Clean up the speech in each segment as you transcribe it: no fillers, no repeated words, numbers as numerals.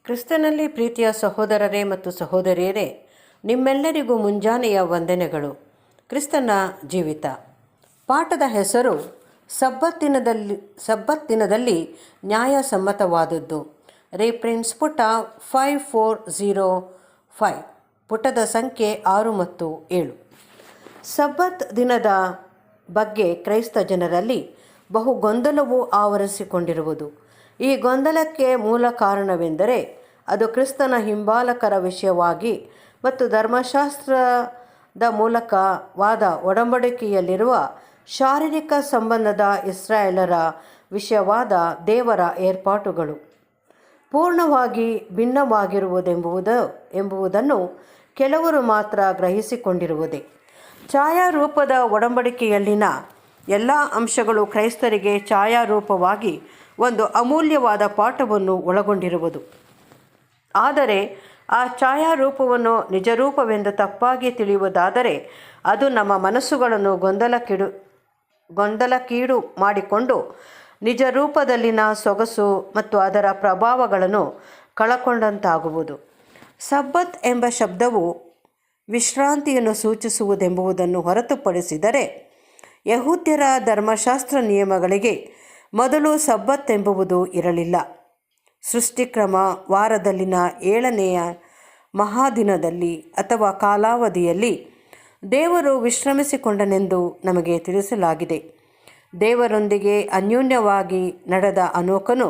ಕ್ರಿಸ್ತನಲ್ಲಿ ಪ್ರೀತಿಯ ಸಹೋದರರೇ ಮತ್ತು ಸಹೋದರಿಯರೇ, ನಿಮ್ಮೆಲ್ಲರಿಗೂ ಮುಂಜಾನೆಯ ವಂದನೆಗಳು. ಕ್ರಿಸ್ತನ ಜೀವಿತ ಪಾಠದ ಹೆಸರು ಸಬ್ಬತ್ ದಿನದಲ್ಲಿ ನ್ಯಾಯಸಮ್ಮತವಾದದ್ದು. ರೆಫರೆನ್ಸ್ ಪುಟ 5405, ಪುಟದ ಸಂಖ್ಯೆ 6 ಮತ್ತು 7. ಸಬ್ಬತ್ ದಿನದ ಬಗ್ಗೆ ಕ್ರೈಸ್ತ ಜನರಲ್ಲಿ ಬಹು ಗೊಂದಲವು ಆವರಿಸಿಕೊಂಡಿರುವುದು. ಈ ಗೊಂದಲಕ್ಕೆ ಮೂಲ ಕಾರಣವೆಂದರೆ ಅದು ಕ್ರಿಸ್ತನ ಹಿಂಬಾಲಕರ ವಿಷಯವಾಗಿ ಮತ್ತು ಧರ್ಮಶಾಸ್ತ್ರದ ಮೂಲಕವಾದ ಒಡಂಬಡಿಕೆಯಲ್ಲಿರುವ ಶಾರೀರಿಕ ಸಂಬಂಧದ ಇಸ್ರಾಯೇಲರ ವಿಷಯವಾದ ದೇವರ ಏರ್ಪಾಟುಗಳು ಪೂರ್ಣವಾಗಿ ಭಿನ್ನವಾಗಿರುವುದೆಂಬುದನ್ನು ಕೆಲವರು ಮಾತ್ರ ಗ್ರಹಿಸಿಕೊಂಡಿರುವುದೇ. ಛಾಯಾರೂಪದ ಒಡಂಬಡಿಕೆಯಲ್ಲಿನ ಎಲ್ಲ ಅಂಶಗಳು ಕ್ರೈಸ್ತರಿಗೆ ಛಾಯಾರೂಪವಾಗಿ ಒಂದು ಅಮೂಲ್ಯವಾದ ಪಾಠವನ್ನು ಒಳಗೊಂಡಿರುವುದು. ಆದರೆ ಆ ಛಾಯಾರೂಪವನ್ನು ನಿಜರೂಪವೆಂದು ತಪ್ಪಾಗಿ ತಿಳಿಯುವುದಾದರೆ ಅದು ನಮ್ಮ ಮನಸ್ಸುಗಳನ್ನು ಗೊಂದಲಕ್ಕೀಡು ಮಾಡಿಕೊಂಡು ನಿಜರೂಪದಲ್ಲಿನ ಸೊಗಸು ಮತ್ತು ಅದರ ಪ್ರಭಾವಗಳನ್ನು ಕಳಕೊಂಡಂತಾಗುವುದು. ಸಬ್ಬತ್ ಎಂಬ ಶಬ್ದವು ವಿಶ್ರಾಂತಿಯನ್ನು ಸೂಚಿಸುವುದೆಂಬುದನ್ನು ಹೊರತುಪಡಿಸಿದರೆ ಯಹೂದ್ಯರ ಧರ್ಮಶಾಸ್ತ್ರ ನಿಯಮಗಳಿಗೆ ಮೊದಲು ಸಬ್ಬತ್ ಎಂಬುದು ಇರಲಿಲ್ಲ. ಸೃಷ್ಟಿಕ್ರಮ ವಾರದಲ್ಲಿನ 7ನೆಯ ಮಹಾದಿನದಲ್ಲಿ ಅಥವಾ ಕಾಲಾವಧಿಯಲ್ಲಿ ದೇವರು ವಿಶ್ರಮಿಸಿಕೊಂಡನೆಂದು ನಮಗೆ ತಿಳಿಸಲಾಗಿದೆ. ದೇವರೊಂದಿಗೆ ಅನ್ಯೋನ್ಯವಾಗಿ ನಡೆದ ಅನೋಕನು,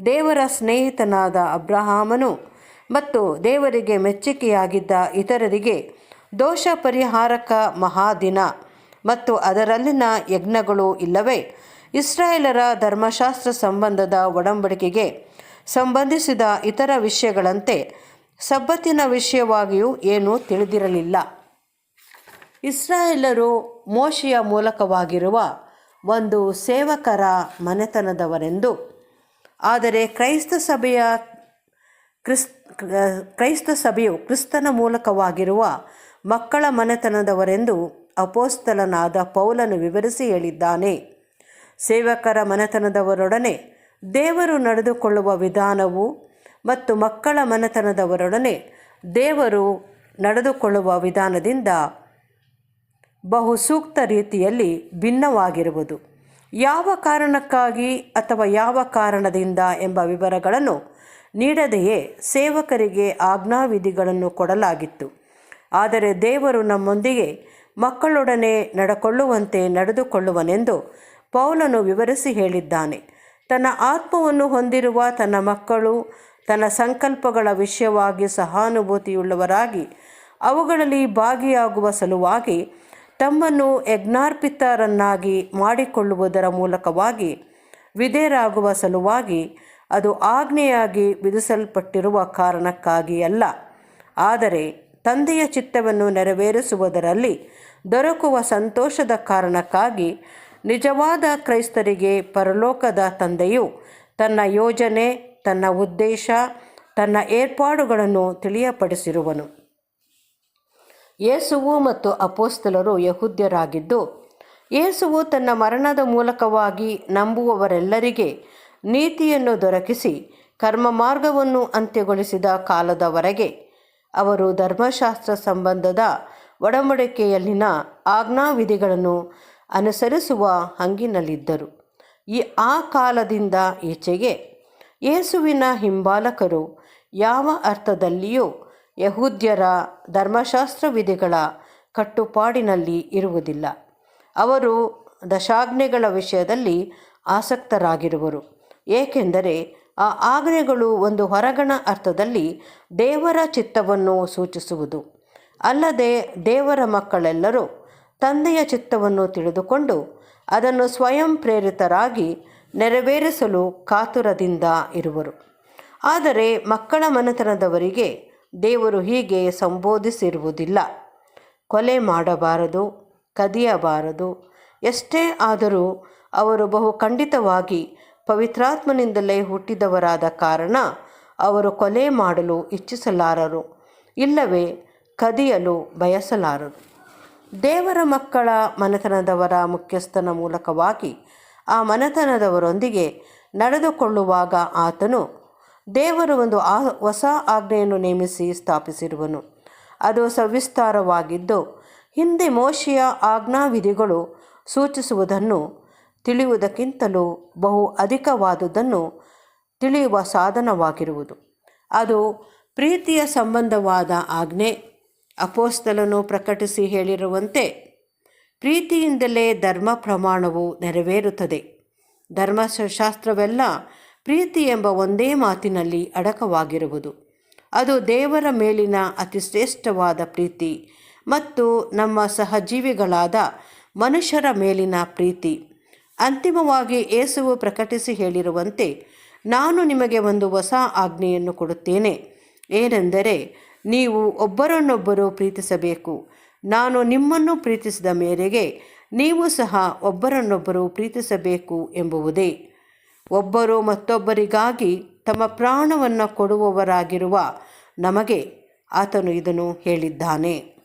ದೇವರ ಸ್ನೇಹಿತನಾದ ಅಬ್ರಹಾಮನು ಮತ್ತು ದೇವರಿಗೆ ಮೆಚ್ಚುಗೆಯಾಗಿದ್ದ ಇತರರಿಗೆ ದೋಷ ಪರಿಹಾರಕ ಮಹಾದಿನ ಮತ್ತು ಅದರಲ್ಲಿನ ಯಜ್ಞಗಳು ಇಲ್ಲವೇ ಇಸ್ರಾಯೇಲರ ಧರ್ಮಶಾಸ್ತ್ರ ಸಂಬಂಧದ ಒಡಂಬಡಿಕೆಗೆ ಸಂಬಂಧಿಸಿದ ಇತರ ವಿಷಯಗಳಂತೆ ಸಬ್ಬತ್ತಿನ ವಿಷಯವಾಗಿಯೂ ಏನೂ ತಿಳಿದಿರಲಿಲ್ಲ. ಇಸ್ರಾಯೇಲರು ಮೋಶೆಯ ಮೂಲಕವಾಗಿರುವ ಒಂದು ಸೇವಕರ ಮನೆತನದವರೆಂದು, ಆದರೆ ಕ್ರೈಸ್ತ ಸಭೆಯು ಕ್ರಿಸ್ತನ ಮೂಲಕವಾಗಿರುವ ಮಕ್ಕಳ ಮನೆತನದವರೆಂದು ಅಪೊಸ್ತಲನಾದ ಪೌಲನು ವಿವರಿಸಿ ಹೇಳಿದ್ದಾನೆ. ಸೇವಕರ ಮನೆತನದವರೊಡನೆ ದೇವರು ನಡೆದುಕೊಳ್ಳುವ ವಿಧಾನವು ಮತ್ತು ಮಕ್ಕಳ ಮನೆತನದವರೊಡನೆ ದೇವರು ನಡೆದುಕೊಳ್ಳುವ ವಿಧಾನದಿಂದ ಬಹು ಸೂಕ್ತ ರೀತಿಯಲ್ಲಿ ಭಿನ್ನವಾಗಿರುವುದು. ಯಾವ ಕಾರಣಕ್ಕಾಗಿ ಅಥವಾ ಯಾವ ಕಾರಣದಿಂದ ಎಂಬ ವಿವರಗಳನ್ನು ನೀಡದೆಯೇ ಸೇವಕರಿಗೆ ಆಜ್ಞಾವಿಧಿಗಳನ್ನು ಕೊಡಲಾಗಿತ್ತು. ಆದರೆ ದೇವರು ನಮ್ಮೊಂದಿಗೆ ಮಕ್ಕಳೊಡನೆ ನಡೆದುಕೊಳ್ಳುವಂತೆ ನಡೆದುಕೊಳ್ಳುವನೆಂದು ಪೌಲನು ವಿವರಿಸಿ ಹೇಳಿದ್ದಾನೆ. ತನ್ನ ಆತ್ಮವನ್ನು ಹೊಂದಿರುವ ತನ್ನ ಮಕ್ಕಳು ತನ್ನ ಸಂಕಲ್ಪಗಳ ವಿಷಯವಾಗಿ ಸಹಾನುಭೂತಿಯುಳ್ಳವರಾಗಿ ಅವುಗಳಲ್ಲಿ ಭಾಗಿಯಾಗುವ ಸಲುವಾಗಿ ತಮ್ಮನ್ನು ಯಜ್ಞಾರ್ಪಿತರನ್ನಾಗಿ ಮಾಡಿಕೊಳ್ಳುವುದರ ಮೂಲಕವಾಗಿ ವಿಧೇಯರಾಗುವ ಸಲುವಾಗಿ ಅದು ಆಜ್ಞೆಯಾಗಿ ವಿಧಿಸಲ್ಪಟ್ಟಿರುವ ಕಾರಣಕ್ಕಾಗಿ ಅಲ್ಲ, ಆದರೆ ತಂದೆಯ ಚಿತ್ತವನ್ನು ನೆರವೇರಿಸುವುದರಲ್ಲಿ ದೊರಕುವ ಸಂತೋಷದ ಕಾರಣಕ್ಕಾಗಿ. ನಿಜವಾದ ಕ್ರೈಸ್ತರಿಗೆ ಪರಲೋಕದ ತಂದೆಯು ತನ್ನ ಯೋಜನೆ, ತನ್ನ ಉದ್ದೇಶ, ತನ್ನ ಏರ್ಪಾಡುಗಳನ್ನು ತಿಳಿಯಪಡಿಸಿರುವನು. ಯೇಸುವು ಮತ್ತು ಅಪೊಸ್ತಲರು ಯಹೂದ್ಯರಾಗಿದ್ದು, ಯೇಸುವು ತನ್ನ ಮರಣದ ಮೂಲಕವಾಗಿ ನಂಬುವವರೆಲ್ಲರಿಗೆ ನೀತಿಯನ್ನು ದೊರಕಿಸಿ ಕರ್ಮ ಮಾರ್ಗವನ್ನು ಅಂತ್ಯಗೊಳಿಸಿದ ಕಾಲದವರೆಗೆ ಅವರು ಧರ್ಮಶಾಸ್ತ್ರ ಸಂಬಂಧದ ಒಡಂಬಡಿಕೆಯಲ್ಲಿನ ಆಜ್ಞಾವಿಧಿಗಳನ್ನು ಅನುಸರಿಸುವ ಹಂಗಿನಲ್ಲಿದ್ದರು. ಆ ಕಾಲದಿಂದ ಈಚೆಗೆ ಯೇಸುವಿನ ಹಿಂಬಾಲಕರು ಯಾವ ಅರ್ಥದಲ್ಲಿಯೂ ಯಹೂದ್ಯರ ಧರ್ಮಶಾಸ್ತ್ರ ವಿಧಿಗಳ ಕಟ್ಟುಪಾಡಿನಲ್ಲಿ ಇರುವುದಿಲ್ಲ. ಅವರು ದಶಾಜ್ಞೆಗಳ ವಿಷಯದಲ್ಲಿ ಆಸಕ್ತರಾಗಿರುವರು, ಏಕೆಂದರೆ ಆ ಆಜ್ಞೆಗಳು ಒಂದು ಹೊರಗಣ ಅರ್ಥದಲ್ಲಿ ದೇವರ ಚಿತ್ತವನ್ನು ಸೂಚಿಸುವುದು. ಅಲ್ಲದೆ ದೇವರ ಮಕ್ಕಳೆಲ್ಲರೂ ತಂದೆಯ ಚಿತ್ತವನ್ನು ತಿಳಿದುಕೊಂಡು ಅದನ್ನು ಸ್ವಯಂ ಪ್ರೇರಿತರಾಗಿ ನೆರವೇರಿಸಲು ಕಾತುರದಿಂದ ಇರುವರು. ಆದರೆ ಮಕ್ಕಳ ಮನೆತನದವರಿಗೆ ದೇವರು ಹೀಗೆ ಸಂಬೋಧಿಸಿರುವುದಿಲ್ಲ: ಕೊಲೆ ಮಾಡಬಾರದು, ಕದಿಯಬಾರದು. ಎಷ್ಟೇ ಆದರೂ ಅವರು ಬಹು ಖಂಡಿತವಾಗಿ ಪವಿತ್ರಾತ್ಮನಿಂದಲೇ ಹುಟ್ಟಿದವರಾದ ಕಾರಣ ಅವರು ಕೊಲೆ ಮಾಡಲು ಇಚ್ಛಿಸಲಾರರು, ಇಲ್ಲವೇ ಕದಿಯಲು ಬಯಸಲಾರರು. ದೇವರ ಮಕ್ಕಳ ಮನೆತನದವರ ಮುಖ್ಯಸ್ಥನ ಮೂಲಕವಾಗಿ ಆ ಮನೆತನದವರೊಂದಿಗೆ ನಡೆದುಕೊಳ್ಳುವಾಗ ಆತನು ದೇವರು ಒಂದು ಹೊಸ ಆಜ್ಞೆಯನ್ನು ನೇಮಿಸಿ ಸ್ಥಾಪಿಸಿರುವನು. ಅದು ಸವಿಸ್ತಾರವಾಗಿದ್ದು ಹಿಂದೆ ಮೋಶೆಯ ಆಜ್ಞಾವಿಧಿಗಳು ಸೂಚಿಸುವುದನ್ನು ತಿಳಿಯುವುದಕ್ಕಿಂತಲೂ ಬಹು ಅಧಿಕವಾದುದನ್ನು ತಿಳಿಯುವ ಸಾಧನವಾಗಿರುವುದು. ಅದು ಪ್ರೀತಿಯ ಸಂಬಂಧವಾದ ಆಜ್ಞೆ. ಅಪೊಸ್ತಲನು ಪ್ರಕಟಿಸಿ ಹೇಳಿರುವಂತೆ ಪ್ರೀತಿಯಿಂದಲೇ ಧರ್ಮ ಪ್ರಮಾಣವು ನೆರವೇರುತ್ತದೆ. ಧರ್ಮಶಾಸ್ತ್ರವೆಲ್ಲ ಪ್ರೀತಿ ಎಂಬ ಒಂದೇ ಮಾತಿನಲ್ಲಿ ಅಡಕವಾಗಿರುವುದು. ಅದು ದೇವರ ಮೇಲಿನ ಅತಿ ಶ್ರೇಷ್ಠವಾದ ಪ್ರೀತಿ ಮತ್ತು ನಮ್ಮ ಸಹಜೀವಿಗಳಾದ ಮನುಷ್ಯರ ಮೇಲಿನ ಪ್ರೀತಿ. ಅಂತಿಮವಾಗಿ ಯೇಸುವು ಪ್ರಕಟಿಸಿ ಹೇಳಿರುವಂತೆ, ನಾನು ನಿಮಗೆ ಒಂದು ಹೊಸ ಆಜ್ಞೆಯನ್ನು ಕೊಡುತ್ತೇನೆ, ಏನೆಂದರೆ ನೀವು ಒಬ್ಬರನ್ನೊಬ್ಬರು ಪ್ರೀತಿಸಬೇಕು. ನಾನು ನಿಮ್ಮನ್ನು ಪ್ರೀತಿಸಿದ ಮೇರೆಗೆ ನೀವು ಸಹ ಒಬ್ಬರನ್ನೊಬ್ಬರು ಪ್ರೀತಿಸಬೇಕು ಎಂಬುದೇ. ಒಬ್ಬರು ಮತ್ತೊಬ್ಬರಿಗಾಗಿ ತಮ್ಮ ಪ್ರಾಣವನ್ನು ಕೊಡುವವರಾಗಿರುವ ನಮಗೆ ಆತನು ಇದನ್ನು ಹೇಳಿದ್ದಾನೆ.